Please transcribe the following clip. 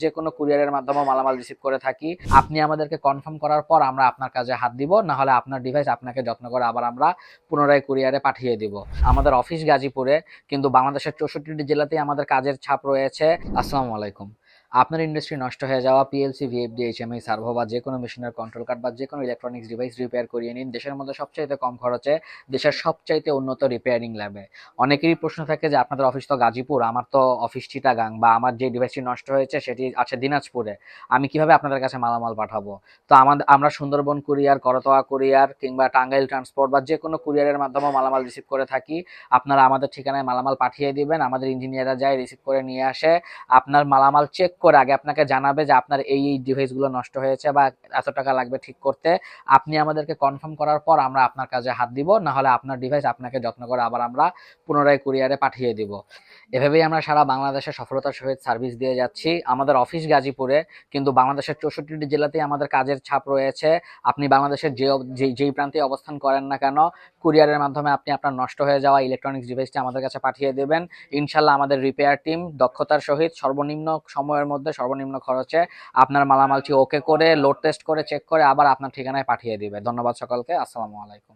যে কোনো কুরিয়ারের মাধ্যমে মালামাল রিসিভ করে থাকি। আপনি আমাদেরকে কনফার্ম করার পর আমরা আপনার কাজে হাত দিব, না হলে আপনার ডিভাইস আপনাকে যত্ন করে আবার আমরা পুনরায় কুরিয়ারে পাঠিয়ে দিব। আমাদের অফিস গাজীপুরে, কিন্তু বাংলাদেশের 64টি জেলাতেই আমাদের কাজের ছাপ রয়েছে। আসসালামু আলাইকুম। আপনার ইন্ডাস্ট্রি নষ্ট হয়ে যাওয়া পিএলসি, ভিএফডি, এইচএমআই, সার্ভো বা যে কোনো মেশিনের কন্ট্রোল কার্ড বা যে কোনো ইলেকট্রনিক্স ডিভাইস রিপেয়ার করিয়ে নিন দেশের মধ্যে সবচাইতে কম খরচে, দেশের সবচাইতে উন্নত রিপেয়ারিং ল্যাবে। অনেকেরই প্রশ্ন থাকে যে আপনাদের অফিস তো গাজীপুর, আমার তো অফিস চিটাগাং, বা আমার যে ডিভাইসটি নষ্ট হয়েছে সেটি আছে দিনাজপুরে, আমি কিভাবে আপনাদের কাছে মালামাল পাঠাবো? তো আমরা সুন্দরবন কুরিয়ার, করতোয়া কুরিয়ার কিংবা টাঙ্গাইল ট্রান্সপোর্ট বা যে কোনো কুরিয়ারের মাধ্যমে মালামাল রিসিভ করে থাকি। আপনারা আমাদের ঠিকানায় মালামাল পাঠিয়ে দিবেন, আমাদের ইঞ্জিনিয়াররা যায় রিসিভ করে নিয়ে আসে। আপনার মালামাল চেক করে আগে আপনাকে জানাবে যে আপনার এই ডিভাইসগুলো নষ্ট হয়েছে বা এত টাকা লাগবে ঠিক করতে। আপনি আমাদেরকে কনফার্ম করার পর আমরা আপনার কাজে হাত দিব, না হলে আপনার ডিভাইস আপনাকে যত্ন করে আবার আমরা পুনরায় কুরিয়ারে পাঠিয়ে দিব। এভাবেই আমরা সারা বাংলাদেশে সফলতার সহিত সার্ভিস দিয়ে যাচ্ছি। আমাদের অফিস গাজীপুরে, কিন্তু বাংলাদেশের 64টি জেলাতেই আমাদের কাজের ছাপ রয়েছে। আপনি বাংলাদেশের যেই প্রান্তে অবস্থান করেন না কেন, কুরিয়ারের মাধ্যমে আপনি আপনার নষ্ট হয়ে যাওয়া ইলেকট্রনিক্স ডিভাইসটি আমাদের কাছে পাঠিয়ে দেবেন। ইনশাল্লাহ আমাদের রিপেয়ার টিম দক্ষতার সহিত সর্বনিম্ন সময়ের মধ্যে সর্বনিম্ন খরচে আপনার মালামালটি ওকে করে, লোড টেস্ট করে, চেক করে আবার আপনার ঠিকানায় পাঠিয়ে দিবে। ধন্যবাদ সকলকে। আসসালামু আলাইকুম।